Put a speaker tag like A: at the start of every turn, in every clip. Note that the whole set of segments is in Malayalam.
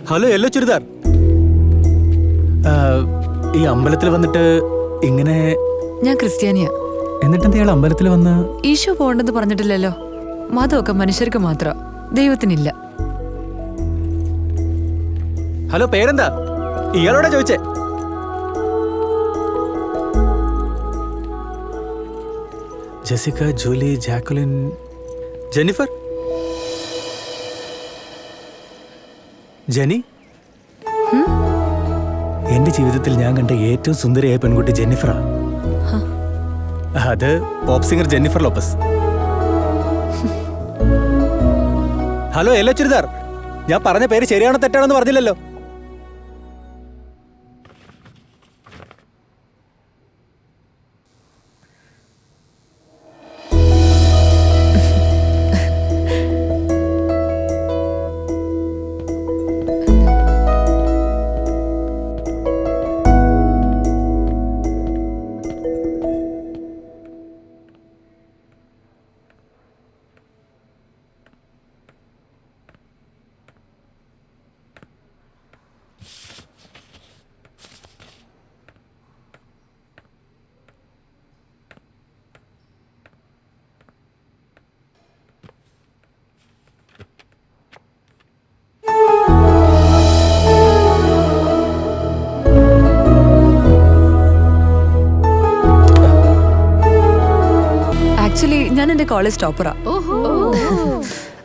A: Hello yellow churidar. ഈ അമ്പലത്തിൽ വന്നിട്ട് ഇങ്ങനെ.
B: ഞാൻ ക്രിസ്ത്യാനിയാ.
A: എന്നിട്ടെന്താ ഇയാൾ അമ്പലത്തിൽ വന്ന്?
B: ഈശോ പോകണ്ടെന്ന് പറഞ്ഞിട്ടില്ലല്ലോ. മതമൊക്കെ മനുഷ്യർക്ക് മാത്രം, ദൈവത്തിനില്ല.
A: ഹലോ, പേരെന്താ? ഇയാളോടാ ചോദിച്ചേ. Jessica, Julie, Jacqueline, Jennifer. Jenny, എന്റെ ജീവിതത്തിൽ ഞാൻ കണ്ട ഏറ്റവും സുന്ദരിയായ പെൺകുട്ടി ജെന്നിഫറാ. അത് pop singer Jennifer Lopez. Hello yellow churidar, ഞാൻ പറഞ്ഞ പേര് ശരിയാണോ തെറ്റാണോ എന്ന് പറഞ്ഞില്ലല്ലോ.
B: ആക്ച്വലി ഞാൻ എന്റെ കോളേജ് ടോപ്പറാ.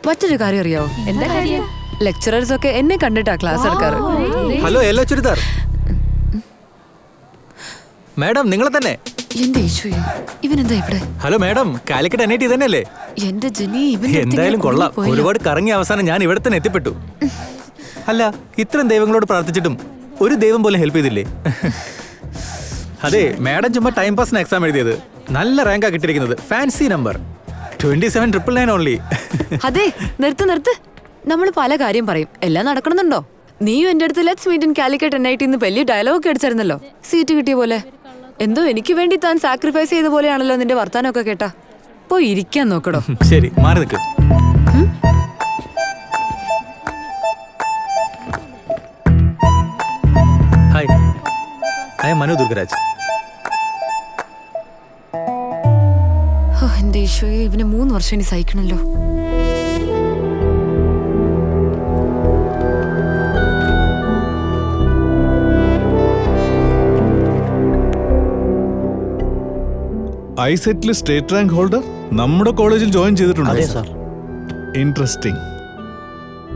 B: മറ്റൊരു കാര്യം അറിയാവോ?
C: എന്താ കാര്യം?
B: ലെക്ചറേഴ്സ് ഒക്കെ എന്നെ കണ്ടിട്ടാ ക്ലാസ് എടുക്കാറ്.
A: ഹലോ യെല്ലോ ചുരിദാർ മാഡം, നിങ്ങളെ തന്നെ.
B: എന്റെ ഈശോയെ, ഇവനെന്താ ഇവിടെ?
A: ഹലോ മാഡം, കാലിക്കറ്റ് NIT തന്നെയല്ലേ?
B: എന്റെ ജെനി, ഇവന്റെ
A: എന്തായാലും കൊള്ളാം. ഒരുപാട് കറങ്ങിയ അവസാനം ഞാൻ ഇവിടെ തന്നെ എത്തിപ്പെട്ടു. അല്ല, ഇത്രയും ദൈവങ്ങളോട് പ്രാർത്ഥിച്ചിട്ടും ഒരു ദൈവം പോലും ഹെൽപ്പ് ചെയ്തില്ലേ? അതെ, മാഡം ചുമ്മാ ടൈം പാസിന് എക്സാം എഴുതിയത്. നല്ല റാങ്കാ കിട്ടിയിരിക്കുന്നത്. Fancy number 27999 only.
B: അതെ, നിർത്ത്. നമ്മൾ പല കാര്യം പറയും, എല്ലാം നടക്കണമെന്നുണ്ടോ? നീയും എന്റെ അടുത്ത് let's meet in Calicut NIT എന്ന് വലിയ ഡയലോഗ് ഒക്കെ അടിച്ചായിരുന്നല്ലോ. സീറ്റ് കിട്ടിയ പോലെ. എന്തോ എനിക്ക് വേണ്ടി താൻ സാക്രിഫൈസ് ചെയ്ത പോലെയാണല്ലോ നിന്റെ വർത്താനമൊക്കെ കേട്ടാ. പോയി ഇരിക്കാൻ നോക്കടോ.
A: ശരി, മാറി നിൽക്ക്. Hi, I am Manu Durgaraj.
B: എന്റെ ഈശോയെ, ഇവന് 3 വർഷം ഇനി സഹിക്കണല്ലോ.
D: ഐസെറ്റിൽ സ്റ്റേറ്റ് റാങ്ക് ഹോൾഡർ നമ്മുടെ കോളേജിൽ ജോയിൻ ചെയ്തിട്ടുണ്ട്.
E: അതെ സാർ.
D: ഇൻട്രസ്റ്റിംഗ്.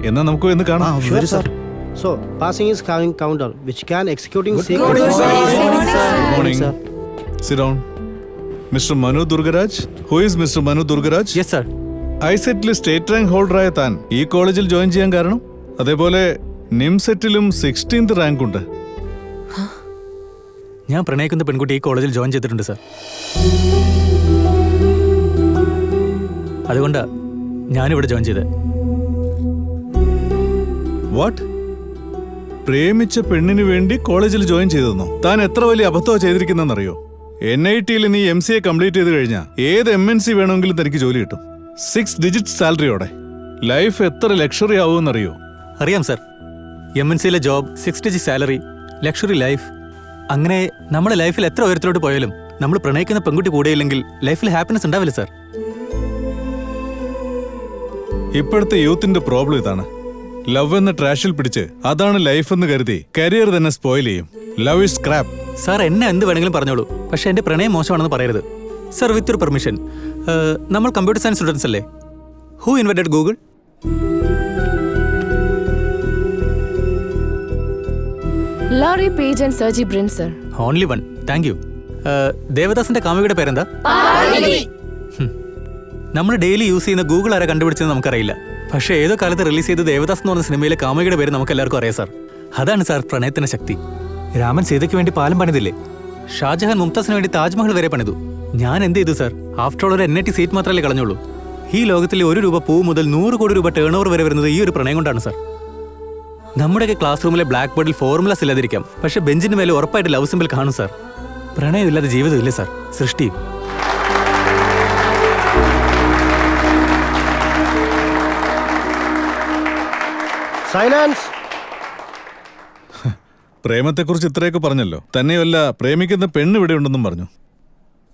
D: എന്നാ നമുക്ക് എന്ന് കാണാം.
E: Sure, sir. So, passing is having counter, which can executing secret.
D: Good morning. Sit down. Mr. Manu Durgaraj. Who is Mr. Manu Durgaraj?
A: Yes sir.
D: ഐസെറ്റിൽ സ്റ്റേറ്റ് റാങ്ക് ഹോൾഡറായ താൻ ഈ കോളേജിൽ ജോയിൻ ചെയ്യാൻ കാരണം? അതേപോലെ നിംസെറ്റിലും 16th റാങ്ക് ഉണ്ട്.
A: ഞാൻ പ്രണയിക്കുന്ന പെൺകുട്ടി ഈ കോളേജിൽ ജോയിൻ ചെയ്തിട്ടുണ്ട് സർ. അതുകൊണ്ടാ ഞാനിവിടെ ജോയിൻ ചെയ്തത്.
D: വാട്ട്? പ്രേമിച്ച പെണ്ണിന് വേണ്ടി കോളേജിൽ ജോയിൻ ചെയ്തെന്നോ? താൻ എത്ര വലിയ അബദ്ധമാണ് ചെയ്തിരിക്കുന്നറിയോ? NITയിൽ നീ MCA കംപ്ലീറ്റ് ചെയ്ത് കഴിഞ്ഞാൽ ഏത് MNC വേണമെങ്കിലും തനിക്ക് ജോലി കിട്ടും. 6 ഡിജിറ്റ് സാലറിയോടെ. ലൈഫ് എത്ര ലക്ഷറി ആവുമെന്നറിയോ?
A: അറിയാം സർ. MNCയിലെ job, 6 digit salary, luxury life. അങ്ങനെ നമ്മുടെ ലൈഫിൽ എത്ര ഉയരത്തിലോട്ട് പോയാലും നമ്മൾ പ്രണയിക്കുന്ന പെൺകുട്ടി കൂടെയില്ലെങ്കിൽ ലൈഫിൽ ഹാപ്പിനെസ് ഉണ്ടാവില്ല സർ.
D: ഇപ്പോഴത്തെ യൂത്തിന്റെ പ്രോബ്ലം ഇതാണ്. ലവ് എന്ന ട്രാഷിൽ പിടിച്ച് അതാണ് ലൈഫ് എന്ന് കരുതി കരിയർ തന്നെ സ്പോയിൽ ചെയ്യും. Love is scrap.
A: സാർ എന്നെ എന്ത് വേണമെങ്കിലും പറഞ്ഞോളൂ, പക്ഷെ എന്റെ പ്രണയം മോശമാണെന്ന് പറയരുത് സർ. വിത്ത് യുവർ പെർമിഷൻ, നമ്മൾ കമ്പ്യൂട്ടർ സയൻസ് സ്റ്റുഡൻസ് അല്ലേ? Who invented Google?
C: Larry Page and Sergey Brin, sir.
A: Only one. Thank you. ദേവദാസിന്റെ കാമുകിയുടെ പേരെന്താ? നമ്മൾ ഡെയിലി യൂസ് ചെയ്യുന്ന ഗൂഗിൾ ആരെ കണ്ടുപിടിച്ചെന്ന് നമുക്കറിയില്ല. പക്ഷേ ഏതോ കാലത്ത് റിലീസ് ചെയ്ത ദേവദാസ് എന്ന് പറഞ്ഞ സിനിമയിലെ കാമുകിയുടെ പേര് നമുക്ക് എല്ലാവർക്കും അറിയാം സാർ. അതാണ് സാർ പ്രണയത്തിന്റെ ശക്തി. രാമൻ സീതയ്ക്ക് വേണ്ടി പാലം പണിതില്ലേ? ഷാജഹാൻ മുംതാസിന് വേണ്ടി താജ്മഹൽ വരെ പണിതു. ഞാൻ എന്ത് ചെയ്തു സാർ? ആഫ്റ്റർ ഓൾ ഒരു NIT സീറ്റ് മാത്രമല്ലേ കളഞ്ഞുള്ളൂ. ഈ ലോകത്തിലെ 1 രൂപ പൂ മുതൽ 100 കോടി രൂപ ടേൺ ഓവർ വരെ വരുന്നത് ഈ ഒരു പ്രണയം കൊണ്ടാണ് സാർ. നമ്മുടെയൊക്കെ ക്ലാസ് റൂമിലെ ബ്ലാക്ക് ബോർഡിൽ ഫോർമുലാസ് ഇല്ലാതിരിക്കാം, പക്ഷെ ബെഞ്ചിന് മേലെ ഉറപ്പായിട്ട് ലവ് സിമ്പിൾ കാണും സാർ. പ്രണയം ഇല്ലാതെ ജീവിതമില്ല സാർ, സൃഷ്ടിയും.
E: Silence.
D: പ്രേമത്തെക്കുറിച്ച് ഇത്രയൊക്കെ പറഞ്ഞല്ലോ. തന്നെയല്ല, പ്രേമിക്കുന്ന പെണ്ണ് ഇവിടെ ഉണ്ടെന്നും പറഞ്ഞു.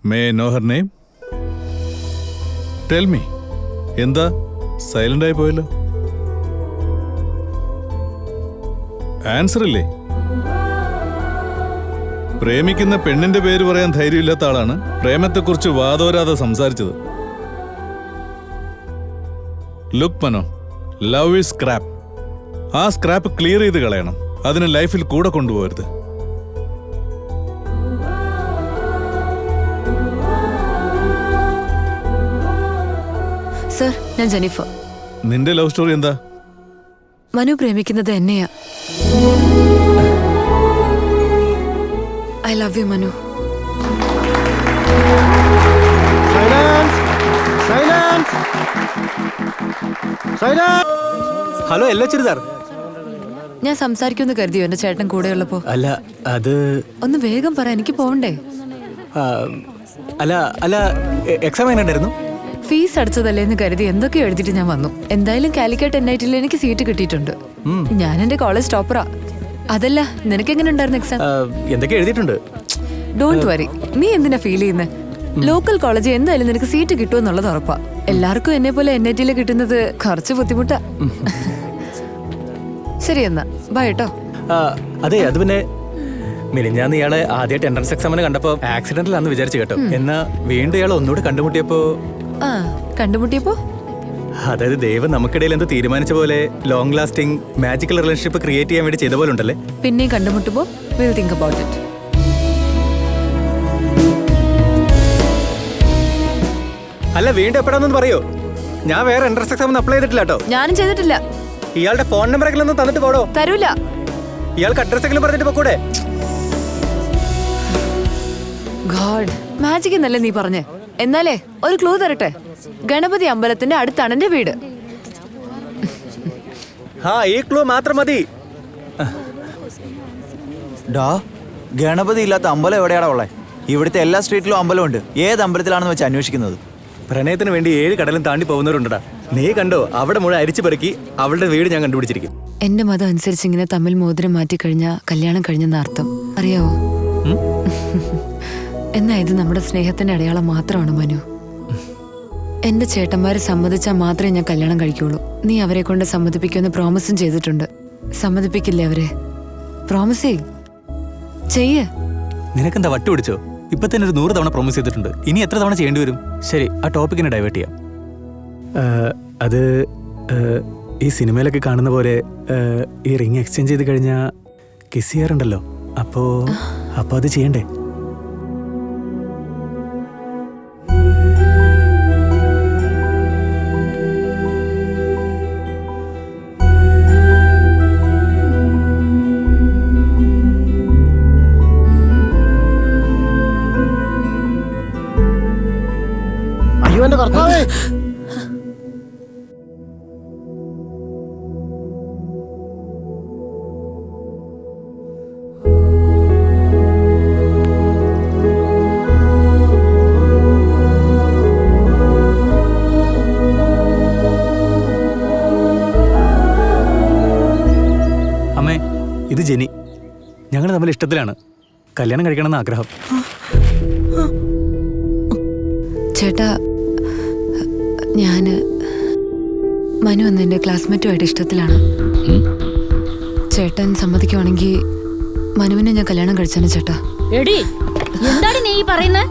D: May know her name? Tell me. എന്താ സൈലന്റ് ആയി പോയല്ലോ? ആൻസർ ഇല്ലേ? പ്രേമിക്കുന്ന പെണ്ണിന്റെ പേര് പറയാൻ ധൈര്യമില്ലാത്ത ആളാണ് പ്രേമത്തെക്കുറിച്ച് വാദോരാതെ സംസാരിച്ചത്. Look Mano, love is scrap. ആ സ്ക്രാപ്പ് ക്ലിയർ ചെയ്ത് കളയണം. അതിന് ലൈഫിൽ കൂടെ കൊണ്ടുപോകരുത്.
B: സർ, ഞാൻ ജെനിഫർ.
D: നിന്റെ ലവ് സ്റ്റോറി എന്താ?
B: മനു പ്രേമിക്കുന്നത് എന്നെയാ. I love you Manu.
E: Silence! Silence! Silence!
A: Hello എല്ലാ ചുരിദാർ.
B: ഞാൻ സംസാരിക്കുമെന്ന് കരുതിയോ എന്റെ ചേട്ടൻ കൂടെയുള്ളപ്പോ?
A: അല്ല, അത്
B: ഒന്ന് വേഗം പറ, എനിക്ക് പോണ്ടേ.
A: ആ, അല്ല അല്ല എക്സാം എങ്ങനെ ഉണ്ടായിരുന്നു?
B: ഫീസ് അടച്ചതല്ലേ എന്ന് കരുതി എന്തൊക്കെയോ എഴുതിയിട്ട് ഞാൻ വന്നു. എന്തായാലും കാലിക്കറ്റ് NIT എനിക്ക് സീറ്റ് കിട്ടിയിട്ടുണ്ട്. ഞാൻ എന്റെ കോളേജ് ടോപ്പറാ. അതല്ല, നിനക്ക് എങ്ങനെ ഉണ്ടായിരുന്നു എക്സാം?
A: എന്തൊക്കെ എഴുതിയിട്ടുണ്ട്.
B: Don't worry. നീ എന്തിനാ ഫീൽ ചെയ്യുന്നത്? ലോക്കൽ കോളേജ് എന്തായാലും നിനക്ക് സീറ്റ് കിട്ടുമെന്നുള്ളത് ഉറപ്പാ. എല്ലാവർക്കും എന്നെ പോലെ NIT കിട്ടുന്നത് കുറച്ച് ബുദ്ധിമുട്ടാ. ശരി എന്നാ ബൈ കേട്ടോ.
A: അതെ, അത് പിന്നെ മിനിഞ്ഞാന്ന് ഇയാളെ ആദ്യമായിട്ട് എൻട്രൻസ് എക്സാമിന് കണ്ടപ്പോ ആക്സിഡന്റിലാന്ന് വിചാരിച്ചു കേട്ടോ. എന്നാ വീണ്ടും ഇയാൾ ഒന്നുകൂടെ കണ്ടുമുട്ടിയപ്പോ
B: കണ്ടുമുട്ടിയപ്പോ
A: അതായത് ദൈവം നമുക്കിടയിൽ എന്ത് തീരുമാനിച്ച പോലെ long lasting magical relationship create ചെയ്യാൻ വേണ്ടി ചെയ്ത പോലെ ഉണ്ടല്ലേ.
B: പിന്നെയും കണ്ടുമുട്ടുമ്പോ വിൽ തിങ്ക് അബൌട്ട് ഇറ്റ്.
A: അല്ല, വീണ്ടും എപ്പോഴാന്നൊന്ന് പറയോ? ഞാൻ വേറെ എൻട്രൻസ് എക്സാമിന് അപ്ലൈ ചെയ്തിട്ടില്ല കേട്ടോ.
B: ഞാനും ചെയ്തിട്ടില്ല.
A: ഇയാളുടെ ഫോൺ നമ്പറെങ്കിലും ഒന്ന് തന്നിട്ട് പോടോ.
B: തരൂല.
A: ഇയാൾക്ക് അഡ്രസ് എങ്കിലും പറഞ്ഞിട്ട് പോക്കൂടെ?
B: ഗോഡ്, മാജിക് എന്നല്ലേ നീ പറഞ്ഞേ? എന്നാലേ ഒരു ക്ലൂ തരട്ടെ. ഗണപതി അമ്പലത്തിന്റെ അടുത്താണ് എന്റെ വീട്.
A: ഈ ക്ലൂ മാത്രം മതി.
F: ഡാ, ഗണപതി ഇല്ലാത്ത അമ്പലം എവിടെയാടാ ഉള്ളേ? ഇവിടുത്തെ എല്ലാ സ്ട്രീറ്റിലും അമ്പലമുണ്ട്. ഏത് അമ്പലത്തിലാണെന്ന് വെച്ച് അന്വേഷിക്കുന്നത്?
A: പ്രണയത്തിന് വേണ്ടി 7 കടലും താണ്ടി പോകുന്നവരുണ്ടടാ. നീ കണ്ടോ, അവിടെ മുഴുവൻ അരിച്ചു പെറുക്കി അവളുടെ വീട് ഞാൻ കണ്ടുപിടിച്ചിരിക്കും.
B: എന്റെ മതം അനുസരിച്ച് ഇങ്ങനെ തമ്മിൽ മോതിരം മാറ്റി കഴിഞ്ഞാ കല്യാണം കഴിഞ്ഞെന്ന അർത്ഥം അറിയാവോ? എന്നാ ഇത് നമ്മുടെ സ്നേഹത്തിന്റെ അടയാളം മാത്രമാണ് മനു. എന്റെ ചേട്ടന്മാര് സമ്മതിച്ചാൽ മാത്രമേ ഞാൻ കല്യാണം കഴിക്കുള്ളൂ. നീ അവരെ കൊണ്ട് സമ്മതിപ്പിക്കുമെന്ന് പ്രോമിസും ചെയ്തിട്ടുണ്ട്. സമ്മതിപ്പിക്കില്ലേ അവരെ? പ്രോമിസ് ചെയ്യേ.
A: നിനക്കെന്താ വട്ടു പിടിച്ചോ? ഇപ്പൊ തന്നെ ഒരു 100 തവണ പ്രോമിസ് ചെയ്തിട്ടുണ്ട്. ഇനി എത്ര തവണ ചെയ്യേണ്ടി വരും? ശരി, ആ ടോപ്പിക്കിനെ ഡൈവേർട്ട് ചെയ്യാം. അത് ഈ സിനിമയിലൊക്കെ കാണുന്ന പോലെ ഈ റിങ് എക്സ്ചേഞ്ച് ചെയ്ത് കഴിഞ്ഞാൽ കിസ് ചെയ്യാറുണ്ടല്ലോ. അപ്പോ അത് ചെയ്യണ്ടേ?
E: അയ്യോ എന്റെ കർത്താവേ!
A: അമ്മേ, ഇത് ജെനി. ഞങ്ങൾ തമ്മിൽ ഇഷ്ടത്തിലാണ്. കല്യാണം കഴിക്കണമെന്ന് ആഗ്രഹം.
B: ചേട്ടാ, ഞാന് മനു എന്ന എന്റെ ക്ലാസ്മേറ്റുമായിട്ട് ഇഷ്ടത്തിലാണ്. ചേട്ടൻ സമ്മതിക്കുവാണെങ്കിൽ മനുവിനെ ഞാൻ കല്യാണം കഴിച്ചാണ് ചേട്ടാ.
G: എടി, എന്താണ് നീ പറയുന്നത്?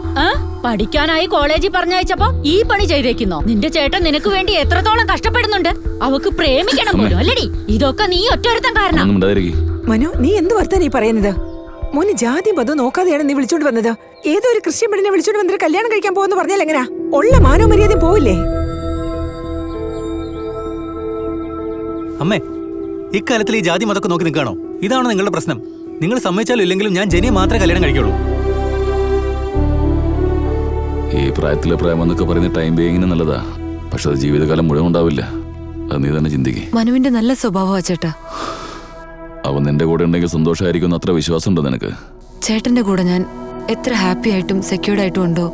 G: പഠിക്കാനായി കോളേജിൽ പറഞ്ഞയച്ചപ്പോ ഈ പണി ചെയ്തേക്കുന്നോ? നിന്റെ ചേട്ടൻ നിനക്ക് വേണ്ടി എത്രത്തോളം കഷ്ടപ്പെടുന്നുണ്ട്. അവക്ക് പ്രേമിക്കണം പോലും അല്ലടി. ഇതൊക്കെ നീ ഒറ്റൊരുത്തൻ കാരണം.
H: മനു, നീ എന്ത് വർത്താ നീ പറയുന്നത്? മോന് ജാതി മതം നോക്കാതെയാണ് നീ വിളിച്ചോണ്ട് വന്നത്. ഏതോ ഒരു ക്രിസ്ത്യൻ പെണ്ണിനെ വിളിച്ചോണ്ട് വന്നിട്ട് കല്യാണം കഴിക്കാൻ പോകുന്ന പറഞ്ഞാൽ എങ്ങനാ? ഉള്ള മാനോ മര്യാദയും പോവില്ലേ?
A: അമ്മേ, ഇക്കാലത്തിൽ ഈ ജാതി മതൊക്കെ നോക്കി നിൽക്കണോ? ഇതാണോ നിങ്ങളുടെ പ്രശ്നം? നിങ്ങൾ സമ്മതിച്ചാലും ഇല്ലെങ്കിലും ഞാൻ ജെനിയെ മാത്രമേ കല്യാണം കഴിക്കുള്ളൂ.
I: ഈ പ്രായത്തിലെ പ്രേമം എന്നൊക്കെ പറയുന്ന ടൈം ബീയിങ്ങിന് നല്ലതാ. പക്ഷെ അത് ജീവിതകാലം മുഴുവൻ ഉണ്ടാവില്ല. അത് നീ തന്നെ ചിന്തിക്കേ.
B: മനുവിന്റെ നല്ല സ്വഭാവമാ ചേട്ടാ.
I: അവൻ നിന്റെ കൂടെ ഉണ്ടെങ്കിൽ സന്തോഷമായിരിക്കും അത്ര വിശ്വാസമുണ്ടോ നിനക്ക്?
B: ചേട്ടന്റെ കൂടെ ഞാൻ എത്ര ഹാപ്പി ആയിട്ടും സെക്യൂർഡ് ആയിട്ടും ഉണ്ടോ,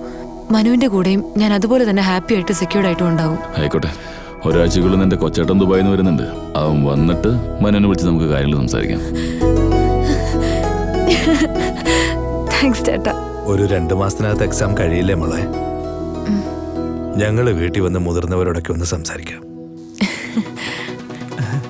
B: മനുവിന്റെ കൂടെയും ഞാൻ അതുപോലെ തന്നെ ഹാപ്പി ആയിട്ട് സെക്യൂർഡ് ആയിട്ടും ഉണ്ടാവും.
I: ആയിക്കോട്ടെ, ഒരാഴ്ചക്കുള്ളിൽ നിന്റെ കൊച്ചേട്ടൻ ദുബായിന്ന് വരുന്നുണ്ട്. അവൻ വന്നിട്ട് മനുവിനെ വിളിച്ച് നമുക്ക് കാര്യങ്ങൾ സംസാരിക്കാം.
B: താങ്ക്സ് ചേട്ടാ.
J: ഒരു 2 മാസത്തിനകത്ത് എക്സാം കഴിയില്ലേ മോളെ? ഞങ്ങള് വീട്ടിൽ വന്ന് മുതിർന്നവരോടൊക്കെ ഒന്ന് സംസാരിക്കാം.